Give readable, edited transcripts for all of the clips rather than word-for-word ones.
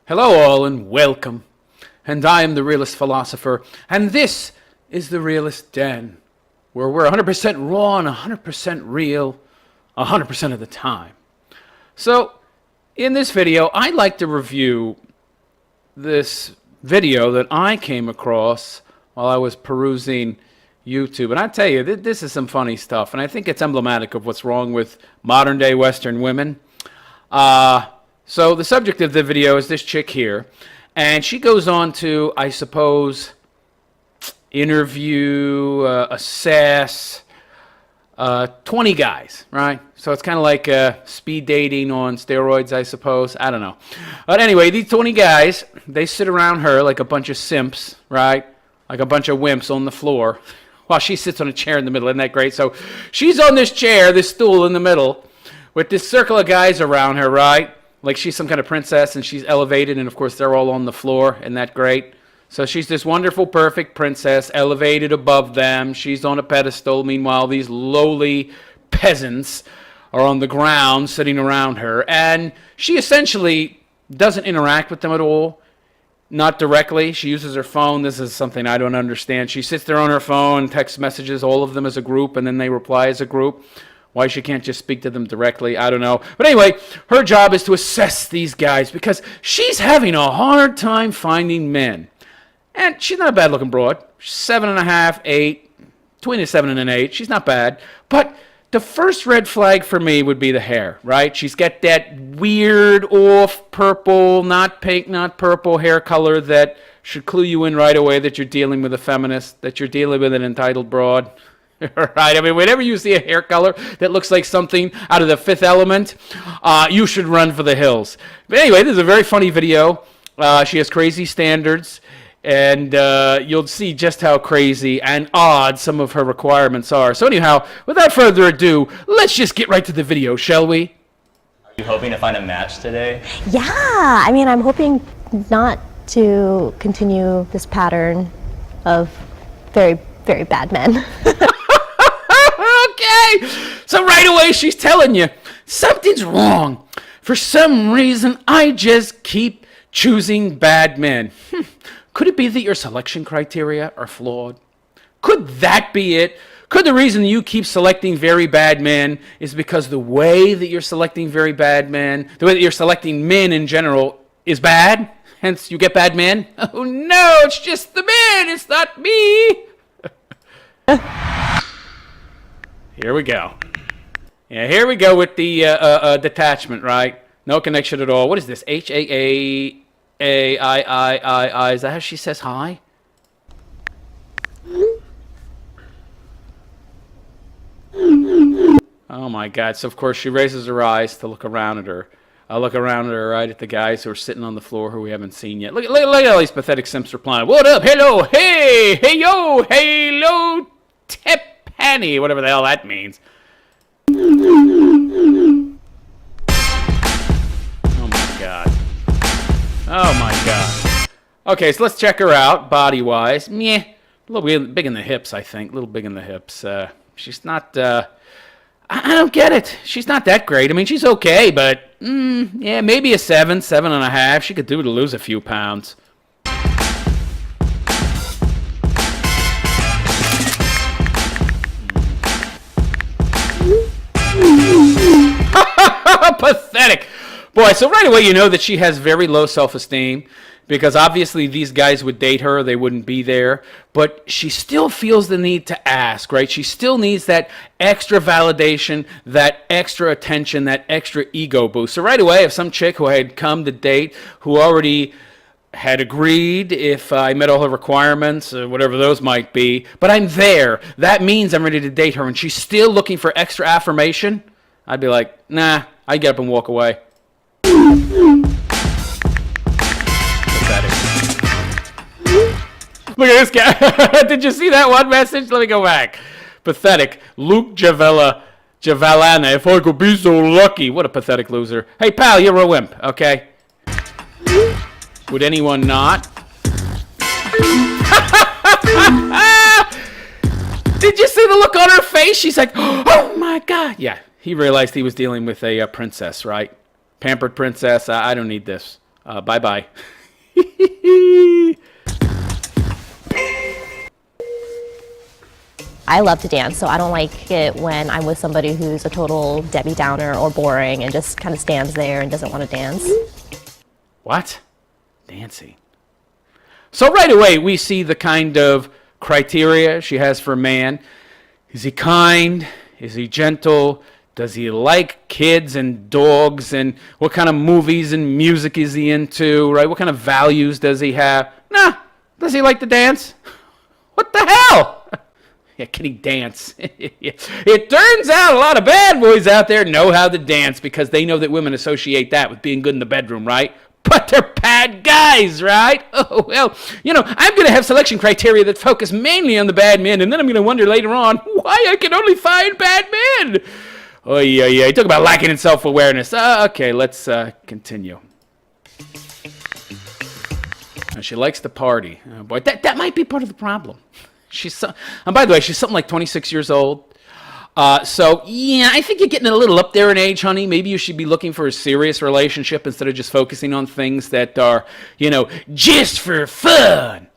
Hello all and welcome. And I am the Realist Philosopher, and this is the Realist Den, where we're 100% raw and 100% real 100% of the time. So, in this video, I'd like to review this video that I came across while I was perusing YouTube. And I tell you, this is some funny stuff, and I think it's emblematic of what's wrong with modern day Western women. So the subject of the video is this chick here, and she goes on to, I suppose, interview, assess 20 guys, right? So it's kind of like speed dating on steroids, I suppose. I don't know. But anyway, these 20 guys, they sit around her like a bunch of simps, right? Like a bunch of wimps on the floor while she sits on a chair in the middle. Isn't that great? So she's on this chair, this stool in the middle, with this circle of guys around her, right? Like she's some kind of princess and she's elevated, and of course they're all on the floor. Isn't that great? So she's this wonderful, perfect princess elevated above them. She's on a pedestal. Meanwhile, these lowly peasants are on the ground sitting around her. And she essentially doesn't interact with them at all. Not directly. She uses her phone. This is something I don't understand. She sits there on her phone, text messages all of them as a group, and then they reply as a group. Why she can't just speak to them directly, I don't know. But anyway, her job is to assess these guys because she's having a hard time finding men. And she's not a bad-looking broad. 7.5, 8, between a 7 and an 8. She's not bad. But the first red flag for me would be the hair, right? She's got that weird, off purple, not pink, not purple hair color that should clue you in right away that you're dealing with a feminist, that you're dealing with an entitled broad. Right? I mean, whenever you see a hair color that looks like something out of The Fifth Element, you should run for the hills. But anyway, this is a very funny video. She has crazy standards, and you'll see just how crazy and odd some of her requirements are. So anyhow, without further ado, let's just get right to the video, shall we? Are you hoping to find a match today? Yeah, I mean, I'm hoping not to continue this pattern of very, very bad men. Okay, so right away she's telling you something's wrong. For some reason, I just keep choosing bad men. Could it be that your selection criteria are flawed? Could that be it? Could the reason you keep selecting very bad men is because the way that you're selecting very bad men, the way that you're selecting men in general is bad? Hence you get bad men? Oh no, it's just the men, it's not me. Here we go. Yeah, here we go with the detachment, right? No connection at all. What is this? H-A-A-A-I-I-I-I. Is that how she says hi? Oh my God. So of course she raises her eyes to look around at her. I look around at her, right, at the guys who are sitting on the floor who we haven't seen yet. Look at all these pathetic simps replying. What up? Hello. Hey. Hey, yo. Hello. Tiffany. Whatever the hell that means. Oh my God. Oh my God. Okay, so let's check her out, body-wise. Meh. A little big in the hips, I think. A little big in the hips. She's not, I don't get it. She's not that great. I mean, she's okay, but, yeah, maybe a 7, 7.5. She could do to lose a few pounds. Pathetic. Boy, so right away you know that she has very low self-esteem because obviously these guys would date her, they wouldn't be there, but she still feels the need to ask, right? She still needs that extra validation, that extra attention, that extra ego boost. So right away, if some chick who had come to date, who already had agreed if I met all her requirements, whatever those might be, but I'm there, that means I'm ready to date her, and she's still looking for extra affirmation, I'd be like, nah, I'd get up and walk away. Pathetic. Look at this guy. Did you see that one message? Let me go back. Pathetic. Luke Javalana. If I could be so lucky. What a pathetic loser. Hey, pal, you're a wimp, okay? Would anyone not? Did you see the look on her face? She's like, oh my God. Yeah, he realized he was dealing with a princess, right? Pampered princess. I don't need this. Bye-bye. I love to dance, so I don't like it when I'm with somebody who's a total Debbie Downer or boring and just kind of stands there and doesn't want to dance. What? Dancing. So right away, we see the kind of criteria she has for a man. Is he kind? Is he gentle? Does he like kids and dogs? And what kind of movies and music is he into, right? What kind of values does he have? Nah. Does he like to dance? What the hell? Yeah, can he dance? It turns out a lot of bad boys out there know how to dance because they know that women associate that with being good in the bedroom, right? But they're bad guys, right? Oh, well, I'm going to have selection criteria that focus mainly on the bad men, and then I'm going to wonder later on why I can only find bad men. Oh, yeah. Talk about lacking in self-awareness. Okay, let's continue. She likes to party. Oh, boy, that might be part of the problem. And by the way, she's something like 26 years old. So, yeah, I think you're getting a little up there in age, honey. Maybe you should be looking for a serious relationship instead of just focusing on things that are, just for fun.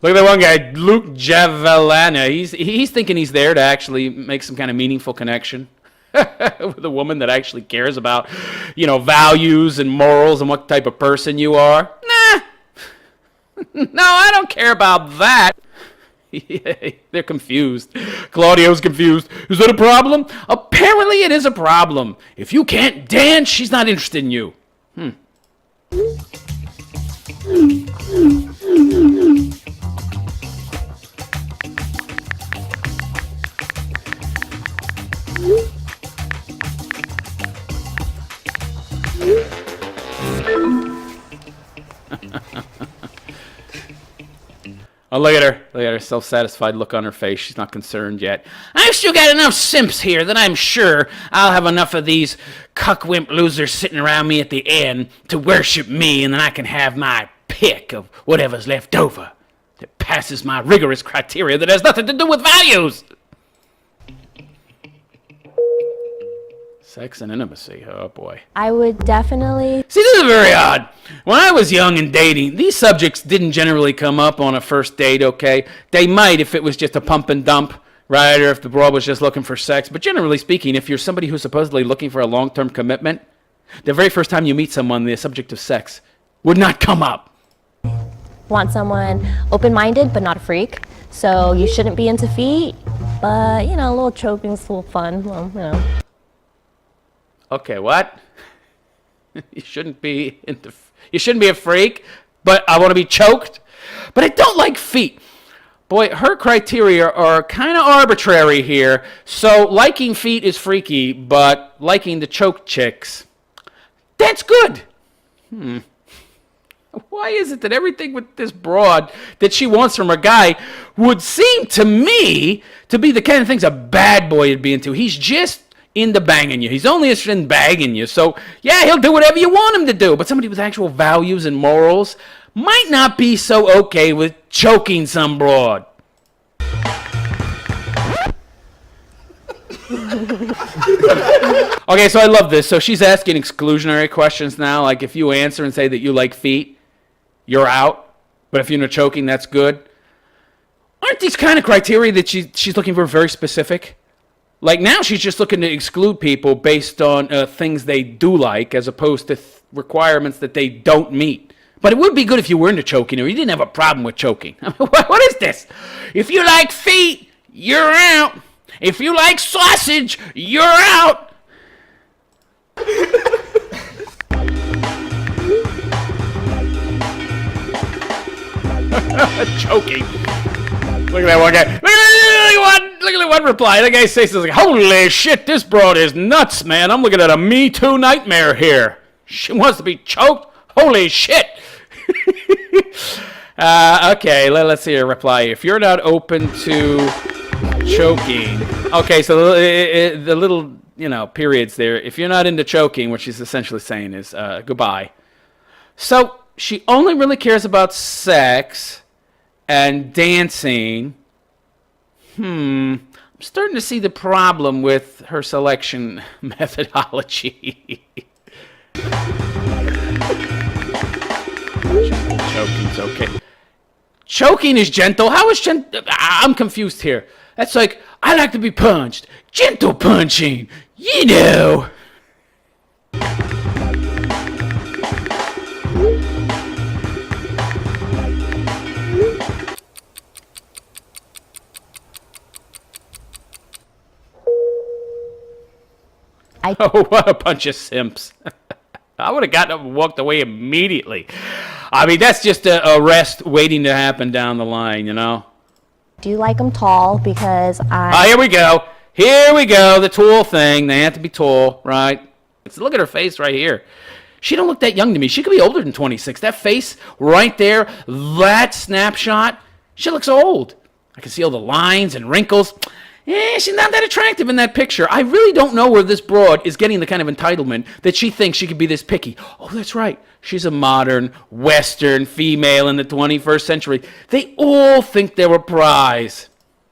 Look at that one guy, Luke Javalana. He's thinking he's there to actually make some kind of meaningful connection with a woman that actually cares about, values and morals and what type of person you are. Nah. No, I don't care about that. They're confused. Claudio's confused. Is that a problem? Apparently it is a problem. If you can't dance, she's not interested in you. Oh, look at her. Look at her self-satisfied look on her face. She's not concerned yet. I've still got enough simps here that I'm sure I'll have enough of these cuckwimp losers sitting around me at the end to worship me, and then I can have my pick of whatever's left over that passes my rigorous criteria that has nothing to do with values. Sex and intimacy. Oh, boy. I would definitely... See, this is very odd. When I was young and dating, these subjects didn't generally come up on a first date, okay? They might if it was just a pump and dump, right? Or if the broad was just looking for sex. But generally speaking, if you're somebody who's supposedly looking for a long-term commitment, the very first time you meet someone, the subject of sex would not come up. Want someone open-minded but not a freak. So you shouldn't be into feet, but, a little choking's a little fun. Well, Okay, what? You shouldn't be a freak, but I want to be choked. But I don't like feet. Boy, her criteria are kind of arbitrary here. So liking feet is freaky, but liking the choke chicks, that's good. Why is it that everything with this broad that she wants from her guy would seem to me to be the kind of things a bad boy would be into? He's just into banging you. He's only interested in bagging you. So, yeah, he'll do whatever you want him to do. But somebody with actual values and morals might not be so okay with choking some broad. Okay, so I love this. So she's asking exclusionary questions now. Like if you answer and say that you like feet, you're out. But if you're not choking, that's good. Aren't these kind of criteria that she's looking for very specific? Like now she's just looking to exclude people based on things they do like as opposed to requirements that they don't meet. But it would be good if you were into choking or you didn't have a problem with choking. I mean, what is this? If you like feet, you're out. If you like sausage, you're out. Choking. Look at that one guy. Look at that one reply. That guy says, like, holy shit, this broad is nuts, man. I'm looking at a Me Too nightmare here. She wants to be choked? Holy shit. Okay, let's see her reply. If you're not open to choking. Okay, so the little, periods there. If you're not into choking, what she's essentially saying is goodbye. So she only really cares about sex and dancing. starting to see the problem with her selection methodology. Choking's okay. Choking is gentle. How is gentle? I'm confused here. That's like, I like to be punched. Gentle punching. You know. Oh, what a bunch of simps. I would have gotten up and walked away immediately. I mean, that's just a arrest waiting to happen down the line, you know? Do you like them tall? Because Oh, here we go. Here we go. The tall thing. They have to be tall, right? Look at her face right here. She don't look that young to me. She could be older than 26. That face right there, that snapshot, she looks old. I can see all the lines and wrinkles. She's not that attractive in that picture. I really don't know where this broad is getting the kind of entitlement that she thinks she could be this picky. Oh, that's right. She's a modern, Western female in the 21st century. They all think they're a prize.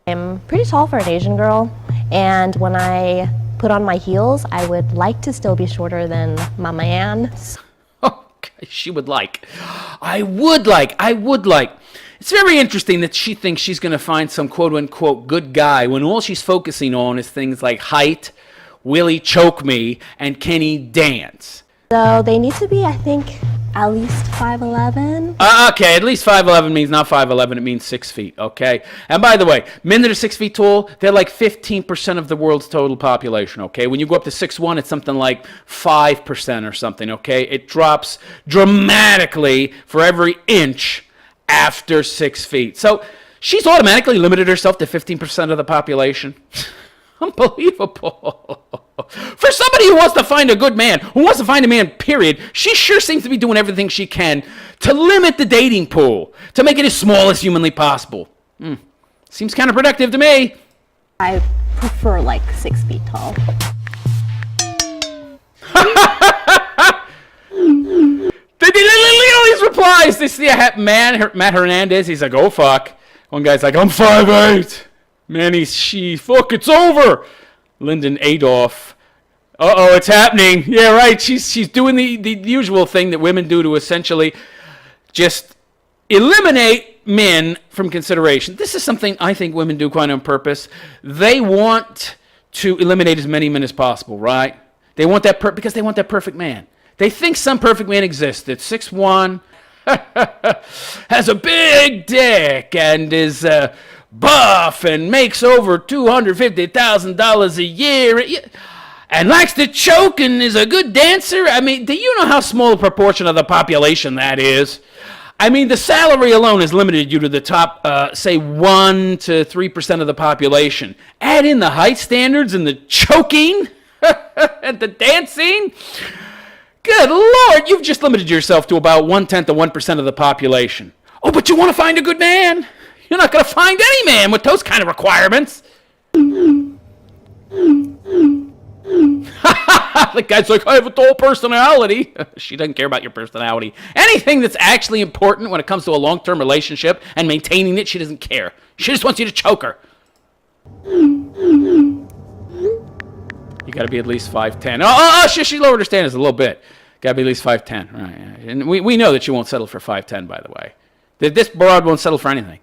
I'm pretty tall for an Asian girl, and when I put on my heels, I would like to still be shorter than Mama Ann. Okay, she would like. I would like. It's very interesting that she thinks she's going to find some quote-unquote good guy when all she's focusing on is things like height, Willie Choke Me, and can he dance. So they need to be, I think, at least 5'11". Okay, at least 5'11 means not 5'11, it means 6 feet, okay? And by the way, men that are 6 feet tall, they're like 15% of the world's total population, okay? When you go up to 6'1", it's something like 5% or something, okay? It drops dramatically for every inch after 6 feet. So she's automatically limited herself to 15% of the population. Unbelievable. For somebody who wants to find a good man, who wants to find a man, period, she sure seems to be doing everything she can to limit the dating pool, to make it as small as humanly possible. Seems counterproductive to me. I prefer like 6 feet tall. Look at all these replies. They see Matt Hernandez. He's like, oh, fuck. One guy's like, I'm 5'8". Man, fuck, it's over. Lyndon Adolf. Uh-oh, it's happening. Yeah, right. She's doing the usual thing that women do to essentially just eliminate men from consideration. This is something I think women do quite on purpose. They want to eliminate as many men as possible, right? They want that because they want that perfect man. They think some perfect man exists that's 6'1", has a big dick, and is buff, and makes over $250,000 a year, and likes to choke, and is a good dancer. I mean, do you know how small a proportion of the population that is? I mean, the salary alone has limited you to the top, say, 1 to 3% of the population. Add in the height standards and the choking and the dancing. Good Lord, you've just limited yourself to about 1/10 of 1% of the population. Oh, but you want to find a good man? You're not going to find any man with those kind of requirements. The guy's like, I have a dull personality. She doesn't care about your personality. Anything that's actually important when it comes to a long-term relationship and maintaining it, she doesn't care. She just wants you to choke her. You got to be at least 5'10". She lowered her standards a little bit. Got to be at least 5'10". Right. And we know that you won't settle for 5'10", by the way. This broad won't settle for anything.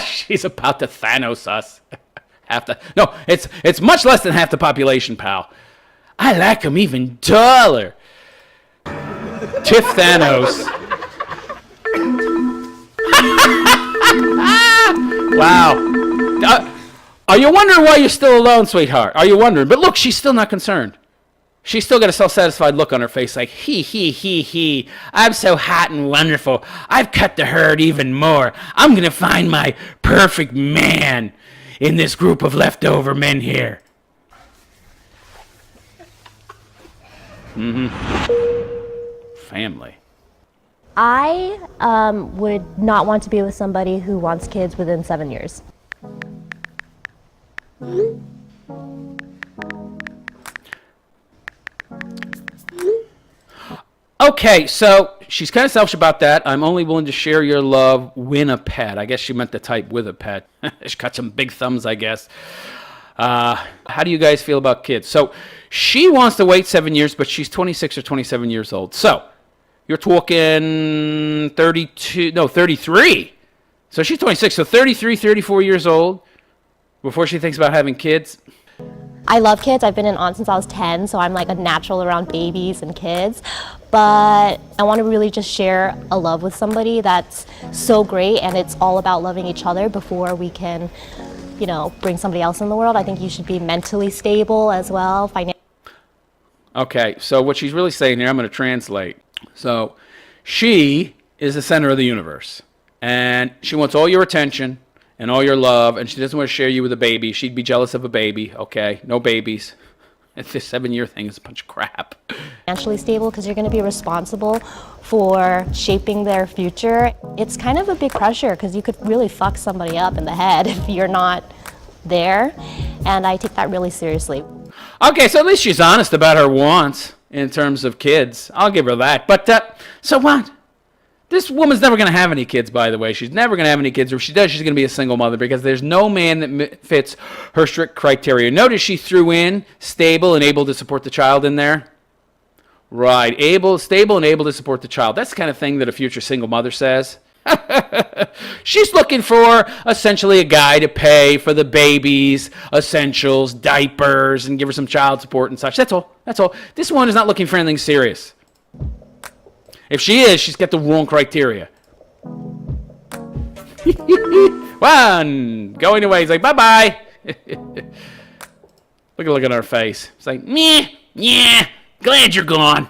She's about to Thanos us. It's much less than half the population, pal. I like him even taller. Tiff Thanos. Wow. Are you wondering why you're still alone, sweetheart? Are you wondering? But look, she's still not concerned. She's still got a self-satisfied look on her face like, he. I'm so hot and wonderful. I've cut the herd even more. I'm going to find my perfect man in this group of leftover men here. Family. I would not want to be with somebody who wants kids within 7 years. Okay, so she's kind of selfish about that. I'm only willing to share your love, win a pet. I guess she meant to type with a pet. She got some big thumbs, I guess. How do you guys feel about kids? So she wants to wait 7 years, but she's 26 or 27 years old. So you're talking 33. So she's 26, so 33, 34 years old before she thinks about having kids. I love kids. I've been an aunt since I was 10, so I'm like a natural around babies and kids. But I want to really just share a love with somebody that's so great, and it's all about loving each other before we can, bring somebody else in the world. I think you should be mentally stable as well, financially. Okay, so what she's really saying here, I'm going to translate. So she is the center of the universe, and she wants all your attention and all your love, and she doesn't want to share you with a baby. She'd be jealous of a baby, okay? No babies. This 7-year thing is a bunch of crap. Financially stable, because you're going to be responsible for shaping their future. It's kind of a big pressure because you could really fuck somebody up in the head if you're not there, and I take that really seriously. Okay, so at least she's honest about her wants in terms of kids. I'll give her that. But, so what? This woman's never going to have any kids, by the way. She's never going to have any kids. Or if she does, she's going to be a single mother because there's no man that fits her strict criteria. Notice she threw in stable and able to support the child in there. Right, stable and able to support the child. That's the kind of thing that a future single mother says. She's looking for essentially a guy to pay for the baby's essentials, diapers, and give her some child support and such. That's all. This one is not looking for anything serious. If she is, she's got the wrong criteria. One, going away. He's like, bye-bye. Look at her face. It's like, meh, yeah, glad you're gone.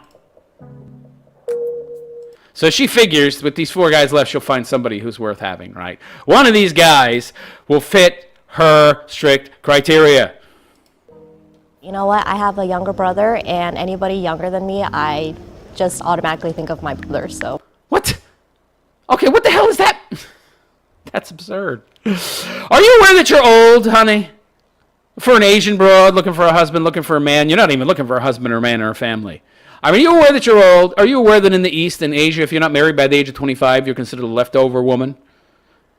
So she figures with these 4 guys left, she'll find somebody who's worth having, right? One of these guys will fit her strict criteria. You know what? I have a younger brother, and anybody younger than me, I just automatically think of my brother, so. What? Okay, what the hell is that? That's absurd. Are you aware that you're old, honey? For an Asian broad, looking for a husband, looking for a man. You're not even looking for a husband or a man or a family. I mean, are you aware that you're old? Are you aware that in the East and Asia, if you're not married by the age of 25, you're considered a leftover woman?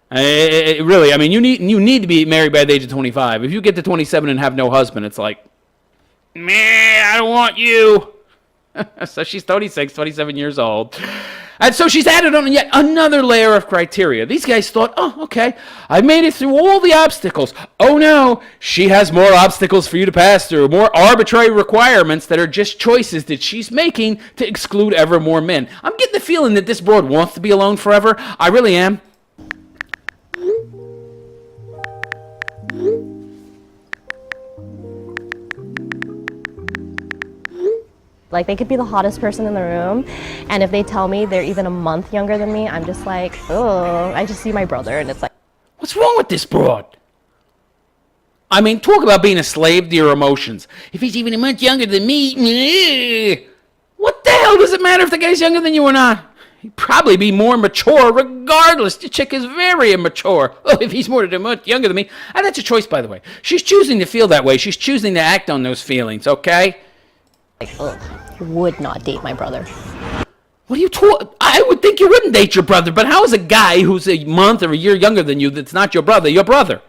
Really, I mean, you need to be married by the age of 25. If you get to 27 and have no husband, it's like, meh, I don't want you. So she's 26, 27 years old. And so she's added on yet another layer of criteria. These guys thought, oh, okay, I've made it through all the obstacles. Oh, no, she has more obstacles for you to pass through, more arbitrary requirements that are just choices that she's making to exclude ever more men. I'm getting the feeling that this broad wants to be alone forever. I really am. Like, they could be the hottest person in the room, and if they tell me they're even a month younger than me, I'm just like, oh, I just see my brother, and it's like, what's wrong with this broad? I mean, talk about being a slave to your emotions. If he's even a month younger than me, what the hell does it matter if the guy's younger than you or not? He'd probably be more mature regardless. The chick is very immature. Oh, if he's more than a month younger than me. And that's a choice, by the way. She's choosing to feel that way. She's choosing to act on those feelings, okay? ugh, would not date my brother. What are you talking? I would think you wouldn't date your brother, but how is a guy who's a month or a year younger than you that's not your brother, your brother?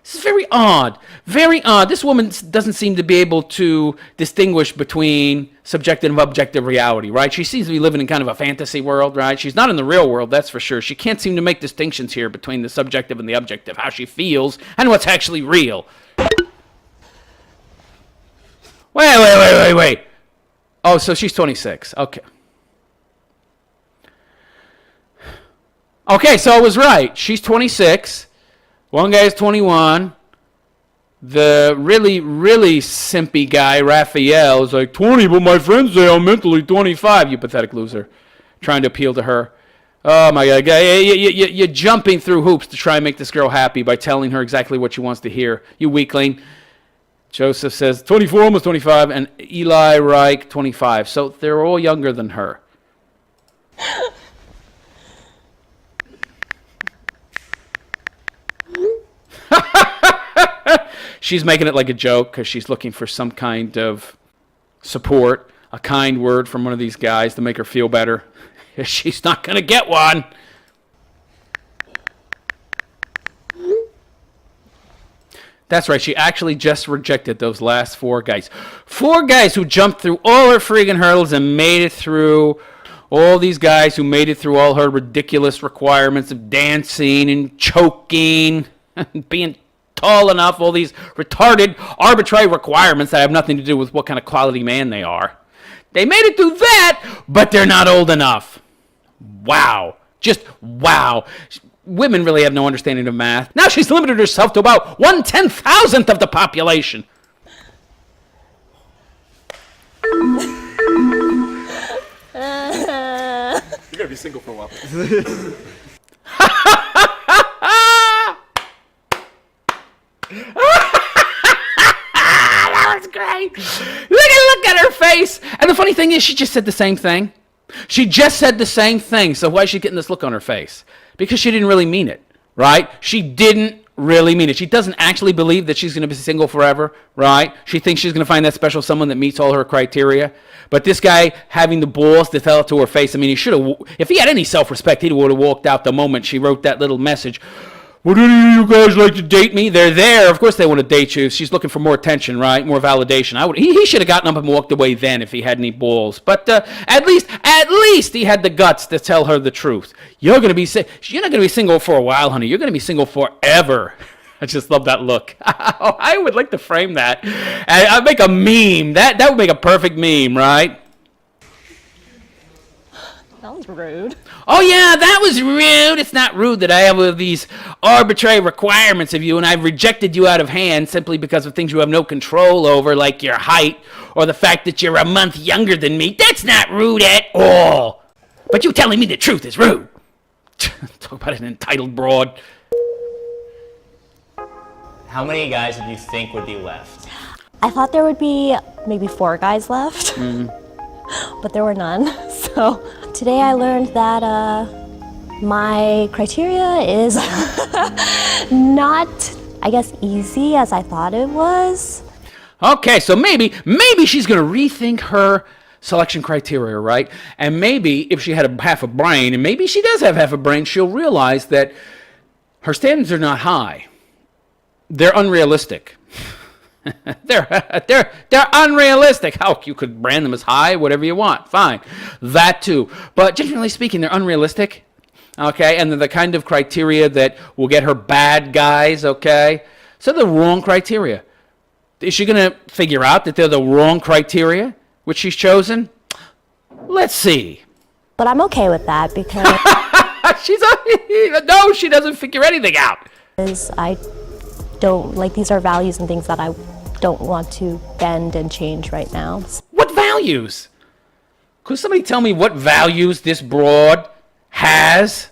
This is very odd. Very odd. This woman doesn't seem to be able to distinguish between subjective and objective reality, right? She seems to be living in kind of a fantasy world, right? She's not in the real world, that's for sure. She can't seem to make distinctions here between the subjective and the objective, how she feels and what's actually real. Wait. Oh, so she's 26. Okay. Okay, so I was right. She's 26. One guy is 21. The really, really simpy guy, Raphael, is like 20, but my friends say I'm mentally 25, you pathetic loser. Trying to appeal to her. Oh, my God. You're jumping through hoops to try and make this girl happy by telling her exactly what she wants to hear. You weakling. Joseph says 24, almost 25, and Eli Reich, 25. So they're all younger than her. She's making it like a joke because she's looking for some kind of support. a kind word from one of these guys to make her feel better. She's not going to get one. That's right. She actually just rejected those last 4 guys. 4 guys who jumped through all her freaking hurdles and made it through. All these guys who made it through all her ridiculous requirements of dancing and choking and being tall enough. All these retarded, arbitrary requirements that have nothing to do with what kind of quality man they are. They made it through that, but they're not old enough. Wow. Just wow. Women really have no understanding of math. Now she's limited herself to about 1/10,000th of the population. You're gonna be single for a while. That was great. Look at her face. And the funny thing is, she just said the same thing. She just said the same thing. So why is she getting this look on her face? Because she didn't really mean it, right? She didn't really mean it. She doesn't actually believe that she's going to be single forever, right? She thinks she's going to find that special someone that meets all her criteria. But this guy having the balls to tell it to her face, I mean, he should have, if he had any self-respect, he would have walked out the moment she wrote that little message. Would any of you guys like to date me? They're there. Of course they want to date you. She's looking for more attention, right? More validation. He should have gotten up and walked away then if he had any balls. But at least he had the guts to tell her the truth. You're not going to be single for a while, honey. You're going to be single forever. I just love that look. I would like to frame that. I'd make a meme. That would make a perfect meme, right? That was rude. Oh, yeah, that was rude. It's not rude that I have these arbitrary requirements of you and I've rejected you out of hand simply because of things you have no control over, like your height or the fact that you're a month younger than me. That's not rude at all. But you telling me the truth is rude. Talk about an entitled broad. How many guys did you think would be left? I thought there would be maybe 4 guys left, but there were none. So today I learned that my criteria is not, I guess, easy as I thought it was. Okay, so maybe she's going to rethink her selection criteria, right? And maybe if she had half a brain, and maybe she does have half a brain, she'll realize that her standards are not high. They're unrealistic. They're unrealistic. How you could brand them as high, whatever you want, fine. That too. But generally speaking, they're unrealistic. Okay, and they're the kind of criteria that will get her bad guys, okay? So the wrong criteria. Is she going to figure out that they're the wrong criteria, which she's chosen? Let's see. But I'm okay with that because No, she doesn't figure anything out. I don't, like, these are values and things that I don't want to bend and change right now. What values? Could somebody tell me what values this broad has?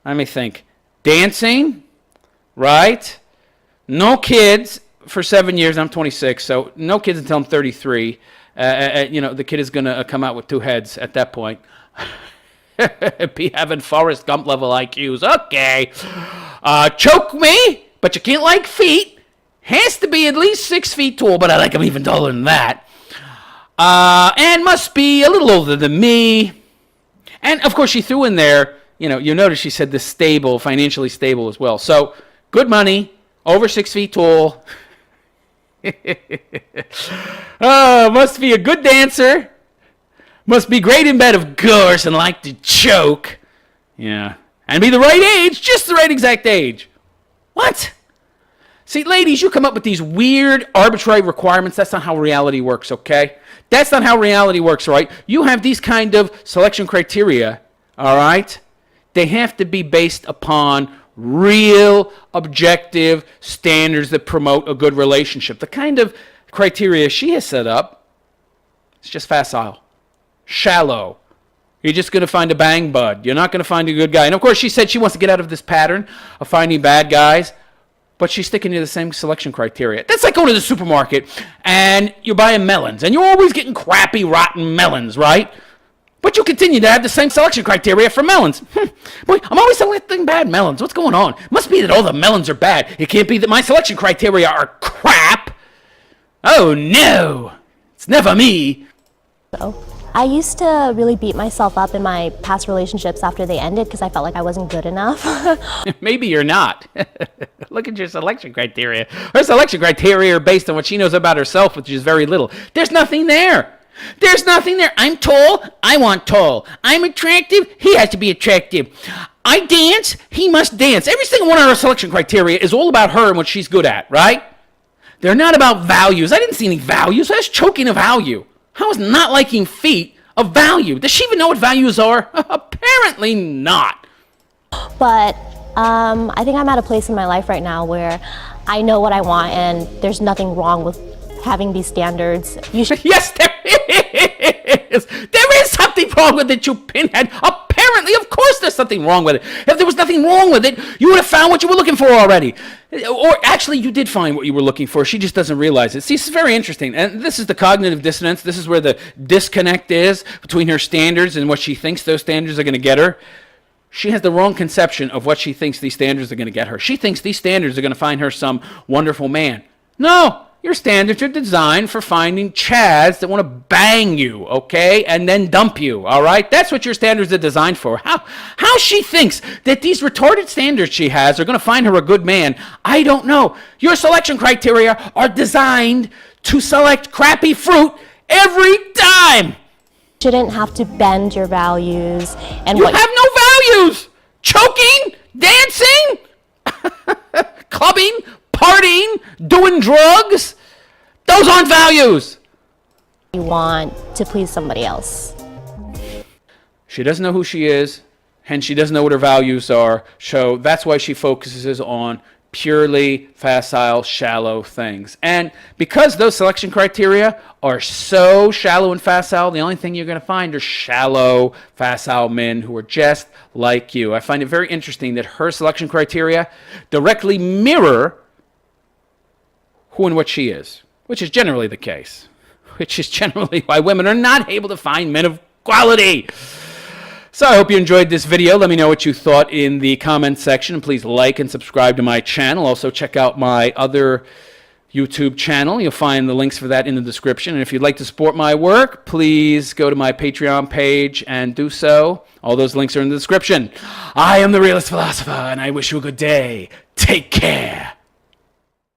Let me think. Dancing, right? No kids for 7 years. I'm 26, so no kids until I'm 33. The kid is going to come out with 2 heads at that point. Be having Forrest Gump level IQs. Okay. Choke me, but you can't like feet. Has to be at least 6 feet tall, but I like him even taller than that. And must be a little older than me. And, of course, she threw in there, you notice she said this stable, financially stable as well. So, good money, over 6 feet tall. Must be a good dancer. Must be great in bed, of course, and like to choke. Yeah. And be the right age, just the right exact age. What? See, ladies, you come up with these weird, arbitrary requirements. That's not how reality works, okay? That's not how reality works, right? You have these kind of selection criteria, all right? They have to be based upon real, objective standards that promote a good relationship. The kind of criteria she has set up, it's just facile, shallow. You're just going to find a bang bud. You're not going to find a good guy. And, of course, she said she wants to get out of this pattern of finding bad guys. But she's sticking to the same selection criteria. That's like going to the supermarket and you're buying melons. And you're always getting crappy, rotten melons, right? But you continue to have the same selection criteria for melons. Boy, I'm always selecting bad melons. What's going on? Must be that all the melons are bad. It can't be that my selection criteria are crap. Oh, no. It's never me. So I used to really beat myself up in my past relationships after they ended because I felt like I wasn't good enough. Maybe you're not. Look at your selection criteria. Her selection criteria are based on what she knows about herself, which is very little. There's nothing there. There's nothing there. I'm tall. I want tall. I'm attractive. He has to be attractive. I dance. He must dance. Every single one of her selection criteria is all about her and what she's good at, right? They're not about values. I didn't see any values. That's choking of value. How is not liking feet a value? Does she even know what values are? Apparently not. But I think I'm at a place in my life right now where I know what I want, and there's nothing wrong with having these standards. You should. Yes, there is. There is something wrong with it, you pinhead. Apparently, of course there's something wrong with it. If there was nothing wrong with it, you would have found what you were looking for already. Or actually, you did find what you were looking for. She just doesn't realize it. See, this is very interesting. And this is the cognitive dissonance. This is where the disconnect is between her standards and what she thinks those standards are going to get her. She has the wrong conception of what she thinks these standards are going to get her. She thinks these standards are going to find her some wonderful man. No, your standards are designed for finding chads that want to bang you, okay, and then dump you, all right? That's what your standards are designed for. How she thinks that these retarded standards she has are going to find her a good man, I don't know. Your selection criteria are designed to select crappy fruit every time. Shouldn't have to bend your values and You what have no values. Choking, dancing, clubbing, partying, doing drugs. Those aren't values. you want to please somebody else. She doesn't know who she is, hence she doesn't know what her values are. So that's why she focuses on purely facile, shallow things. And because those selection criteria are so shallow and facile, the only thing you're going to find are shallow, facile men who are just like you. I find it very interesting that her selection criteria directly mirror who and what she is, which is generally the case, which is generally why women are not able to find men of quality. So I hope you enjoyed this video. Let me know what you thought in the comment section. Please like and subscribe to my channel. Also check out my other YouTube channel. You'll find the links for that in the description. And if you'd like to support my work, please go to my Patreon page and do so. All those links are in the description. I am the Realist Philosopher, and I wish you a good day. Take care.